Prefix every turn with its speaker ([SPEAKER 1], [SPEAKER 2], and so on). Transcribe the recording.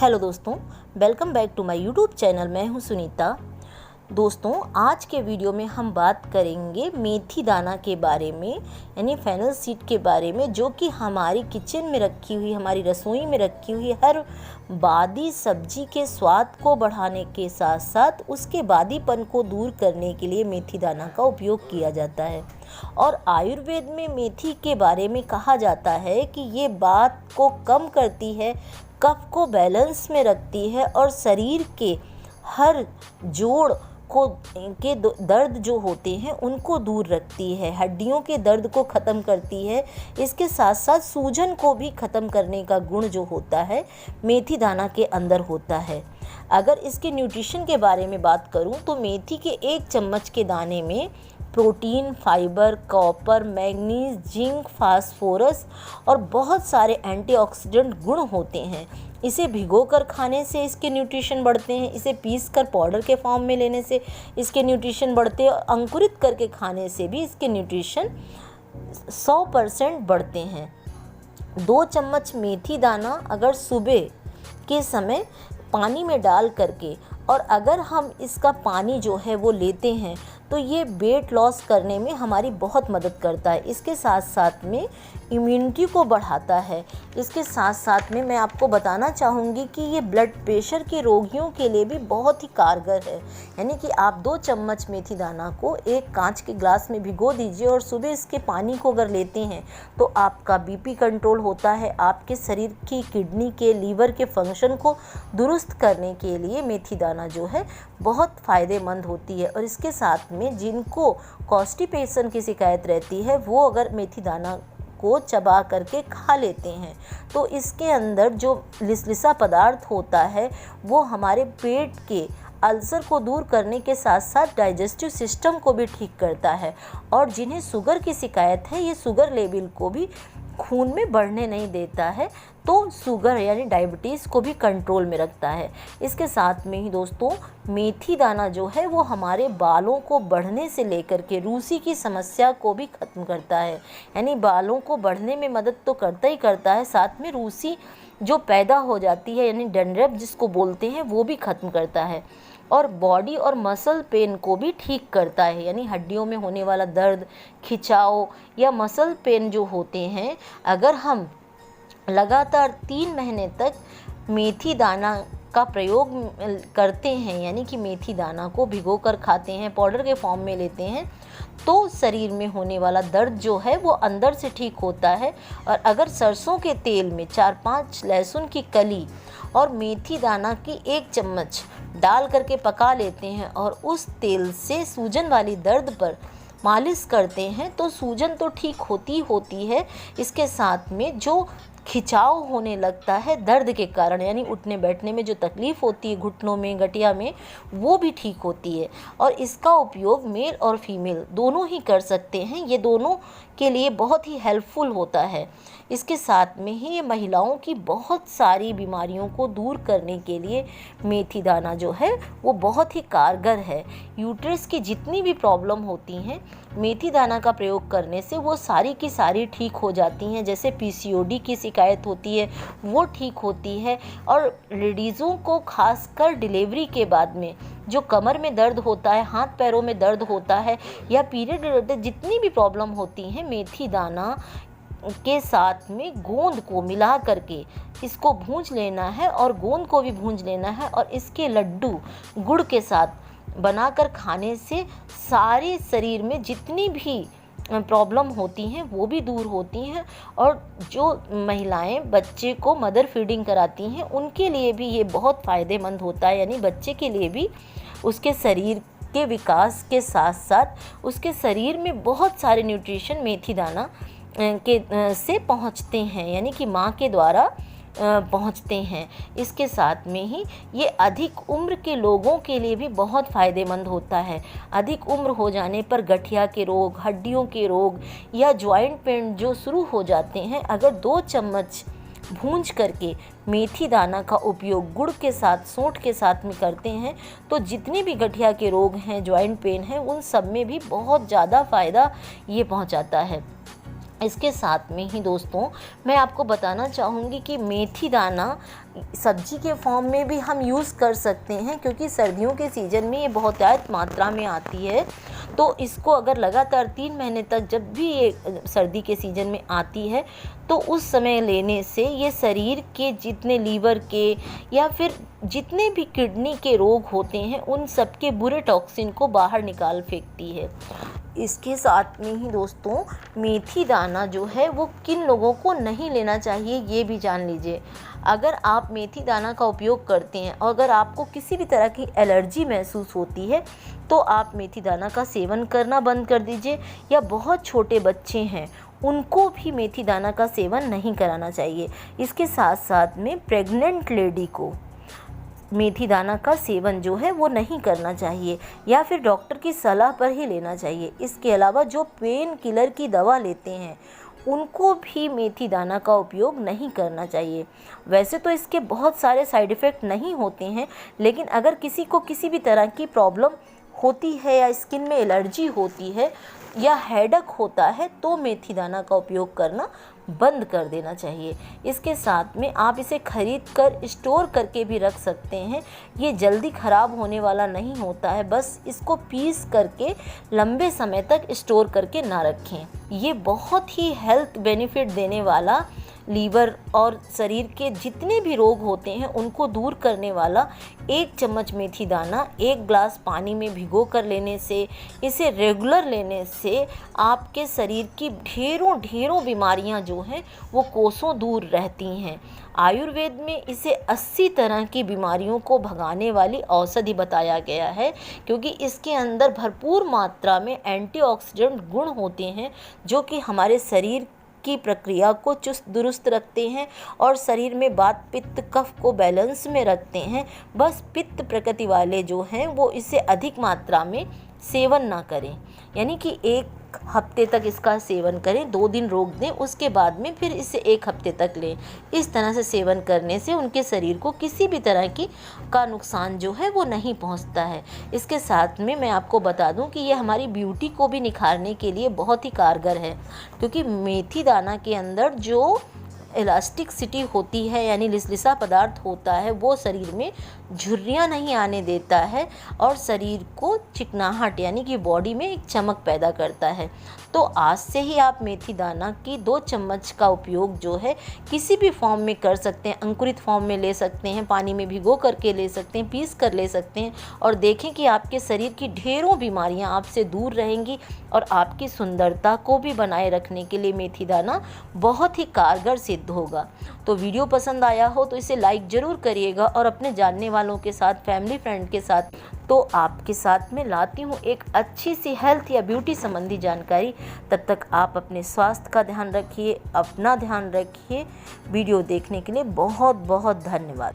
[SPEAKER 1] Hello दोस्तों, welcome back to my YouTube channel. मैं हूं सुनीता। दोस्तों, आज के वीडियो में हम बात करेंगे मेथी दाना के बारे में, यानी फेनल सीड के बारे में, जो कि हमारी किचन में रखी हुई, हमारी रसोई में रखी हुई हर बादी सब्जी के स्वाद को बढ़ाने के साथ साथ उसके बादीपन को दूर करने के लिए मेथी दाना का उपयोग किया जाता है। और आयुर्वेद में मेथी के बारे में कहा जाता है कि ये बात को कम करती है, कफ को बैलेंस में रखती है और शरीर के हर जोड़ को के दर्द जो होते हैं उनको दूर रखती है, हड्डियों के दर्द को ख़त्म करती है। इसके साथ साथ सूजन को भी ख़त्म करने का गुण जो होता है मेथी दाना के अंदर होता है। अगर इसके न्यूट्रिशन के बारे में बात करूं तो मेथी के 1 चम्मच के दाने में protein, fibre, copper, manganese, zinc, phosphorus और बहुत सारे एंटीऑक्सीडेंट गुण होते हैं। इसे भिगोकर खाने से इसके न्यूट्रिशन बढ़ते हैं, इसे पीसकर पाउडर के फॉर्म में लेने से इसके न्यूट्रिशन बढ़ते हैं और अंकुरित करके खाने से भी इसके न्यूट्रिशन 100% बढ़ते हैं। 2 चम्मच मेथी दाना अगर सुबह के समय पानी में डाल करके, और अगर हम इसका पानी जो है वो लेते हैं तो ये वेट लॉस करने में हमारी बहुत मदद करता है। इसके साथ साथ में इम्यूनिटी को बढ़ाता है। इसके साथ साथ में मैं आपको बताना चाहूँगी कि ये ब्लड प्रेशर के रोगियों के लिए भी बहुत ही कारगर है। यानी कि आप 2 चम्मच मेथी दाना को एक कांच के ग्लास में भिगो दीजिए और सुबह इसके पानी को अगर लेते हैं तो आपका बीपी कंट्रोल होता है। आपके शरीर की किडनी के, लीवर के फंक्शन को दुरुस्त करने के लिए मेथी दाना जो है बहुत फ़ायदेमंद होती है। और इसके साथ में जिनको कॉन्स्टिपेशन की शिकायत रहती है वो अगर मेथी दाना को चबा करके खा लेते हैं तो इसके अंदर जो लिसलिसा पदार्थ होता है वो हमारे पेट के अल्सर को दूर करने के साथ साथ डाइजेस्टिव सिस्टम को भी ठीक करता है। और जिन्हें शुगर की शिकायत है ये शुगर लेवल को भी खून में बढ़ने नहीं देता है, तो शुगर यानी डायबिटीज़ को भी कंट्रोल में रखता है। इसके साथ में ही दोस्तों मेथी दाना जो है वो हमारे बालों को बढ़ने से लेकर के रूसी की समस्या को भी ख़त्म करता है। यानी बालों को बढ़ने में मदद तो करता ही करता है, साथ में रूसी जो पैदा हो जाती है यानी डैंड्रफ जिसको बोलते हैं वो भी ख़त्म करता है। और बॉडी और मसल पेन को भी ठीक करता है, यानी हड्डियों में होने वाला दर्द, खिंचाव या मसल पेन जो होते हैं, अगर हम लगातार 3 महीने तक मेथी दाना का प्रयोग करते हैं, यानी कि मेथी दाना को भिगोकर खाते हैं, पाउडर के फॉर्म में लेते हैं, तो शरीर में होने वाला दर्द जो है वो अंदर से ठीक होता है। और अगर सरसों के तेल में 4-5 लहसुन की कली और मेथी दाना की 1 चम्मच डाल करके पका लेते हैं और उस तेल से सूजन वाली दर्द पर मालिश करते हैं तो सूजन तो ठीक होती है। इसके साथ में जो खिंचाव होने लगता है दर्द के कारण, यानी उठने बैठने में जो तकलीफ़ होती है घुटनों में, गठिया में, वो भी ठीक होती है। और इसका उपयोग मेल और फीमेल दोनों ही कर सकते हैं, ये दोनों के लिए बहुत ही हेल्पफुल होता है। इसके साथ में ही ये महिलाओं की बहुत सारी बीमारियों को दूर करने के लिए मेथी दाना जो है वो बहुत ही कारगर है। यूट्रस की जितनी भी प्रॉब्लम होती हैं मेथी दाना का प्रयोग करने से वो सारी की सारी ठीक हो जाती हैं। जैसे पीसीओडी की शिकायत होती है वो ठीक होती है। और लेडीज़ों को खासकर डिलीवरी के बाद में जो कमर में दर्द होता है, हाथ पैरों में दर्द होता है या पीरियड रिलेटेड जितनी भी प्रॉब्लम होती हैं, मेथी दाना के साथ में गोंद को मिला करके इसको भूंज लेना है और गोंद को भी भूंज लेना है और इसके लड्डू गुड़ के साथ बनाकर खाने से सारे शरीर में जितनी भी प्रॉब्लम होती हैं वो भी दूर होती हैं। और जो महिलाएं बच्चे को मदर फीडिंग कराती हैं उनके लिए भी ये बहुत फ़ायदेमंद होता है। यानी बच्चे के लिए भी उसके शरीर के विकास के साथ साथ उसके शरीर में बहुत सारे न्यूट्रिशन मेथी दाना के से पहुंचते हैं, यानी कि माँ के द्वारा पहुंचते हैं। इसके साथ में ही ये अधिक उम्र के लोगों के लिए भी बहुत फ़ायदेमंद होता है। अधिक उम्र हो जाने पर गठिया के रोग, हड्डियों के रोग या जॉइंट पेन जो शुरू हो जाते हैं, अगर 2 चम्मच भूंज करके मेथी दाना का उपयोग गुड़ के साथ, सोंठ के साथ में करते हैं तो जितने भी गठिया के रोग हैं, जॉइंट पेन हैं, उन सब में भी बहुत ज़्यादा फ़ायदा ये पहुंचाता है। इसके साथ में ही दोस्तों मैं आपको बताना चाहूँगी कि मेथी दाना सब्जी के फॉर्म में भी हम यूज़ कर सकते हैं, क्योंकि सर्दियों के सीज़न में ये बहुतायत मात्रा में आती है। तो इसको अगर लगातार 3 महीने तक जब भी ये सर्दी के सीज़न में आती है तो उस समय लेने से ये शरीर के जितने लीवर के या फिर जितने भी किडनी के रोग होते हैं उन सब के बुरे टॉक्सिन को बाहर निकाल फेंकती है। इसके साथ में ही दोस्तों मेथी दाना जो है वो किन लोगों को नहीं लेना चाहिए ये भी जान लीजिए। अगर आप मेथी दाना का उपयोग करते हैं और अगर आपको किसी भी तरह की एलर्जी महसूस होती है तो आप मेथी दाना का सेवन करना बंद कर दीजिए। या बहुत छोटे बच्चे हैं उनको भी मेथी दाना का सेवन नहीं कराना चाहिए। इसके साथ साथ में प्रेग्नेंट लेडी को मेथी दाना का सेवन जो है वो नहीं करना चाहिए या फिर डॉक्टर की सलाह पर ही लेना चाहिए। इसके अलावा जो पेन किलर की दवा लेते हैं उनको भी मेथी दाना का उपयोग नहीं करना चाहिए। वैसे तो इसके बहुत सारे साइड इफ़ेक्ट नहीं होते हैं, लेकिन अगर किसी को किसी भी तरह की प्रॉब्लम होती है या स्किन में एलर्जी होती है या हेडेक होता है तो मेथी दाना का उपयोग करना बंद कर देना चाहिए। इसके साथ में आप इसे खरीद कर स्टोर करके भी रख सकते हैं। ये जल्दी ख़राब होने वाला नहीं होता है, बस इसको पीस करके लंबे समय तक स्टोर करके ना रखें। ये बहुत ही हेल्थ बेनिफिट देने वाला, लीवर और शरीर के जितने भी रोग होते हैं उनको दूर करने वाला 1 चम्मच मेथी दाना 1 ग्लास पानी में भिगो कर लेने से, इसे रेगुलर लेने से आपके शरीर की ढेरों बीमारियां जो हैं वो कोसों दूर रहती हैं। आयुर्वेद में इसे 80 तरह की बीमारियों को भगाने वाली औषधि बताया गया है, क्योंकि इसके अंदर भरपूर मात्रा में एंटीऑक्सीडेंट गुण होते हैं जो कि हमारे शरीर की प्रक्रिया को चुस्त दुरुस्त रखते हैं और शरीर में वात पित्त कफ को बैलेंस में रखते हैं। बस पित्त प्रकृति वाले जो हैं वो इसे अधिक मात्रा में सेवन ना करें, यानी कि 1 हफ्ते तक इसका सेवन करें, 2 दिन रोक दें, उसके बाद में फिर इसे 1 हफ्ते तक लें। इस तरह से सेवन करने से उनके शरीर को किसी भी तरह की का नुकसान जो है वो नहीं पहुंचता है। इसके साथ में मैं आपको बता दूं कि ये हमारी ब्यूटी को भी निखारने के लिए बहुत ही कारगर है, क्योंकि मेथी दाना के अंदर जो इलास्टिसिटी होती है यानी लिसलिसा पदार्थ होता है वो शरीर में झुर्रियाँ नहीं आने देता है और शरीर को चिकनाहट यानी कि बॉडी में एक चमक पैदा करता है। तो आज से ही आप मेथी दाना की 2 चम्मच का उपयोग जो है किसी भी फॉर्म में कर सकते हैं। अंकुरित फॉर्म में ले सकते हैं, पानी में भिगो करके ले सकते हैं, पीस कर ले सकते हैं और देखें कि आपके शरीर की ढेरों बीमारियां आपसे दूर रहेंगी और आपकी सुंदरता को भी बनाए रखने के लिए मेथी दाना बहुत ही कारगर सिद्ध होगा। तो वीडियो पसंद आया हो तो इसे लाइक ज़रूर करिएगा और अपने जानने वालों के साथ, फैमिली फ्रेंड के साथ तो आपके साथ में लाती हूँ एक अच्छी सी हेल्थ या ब्यूटी संबंधी जानकारी। तब तक आप अपने स्वास्थ्य का ध्यान रखिए, अपना ध्यान रखिए। वीडियो देखने के लिए बहुत बहुत धन्यवाद।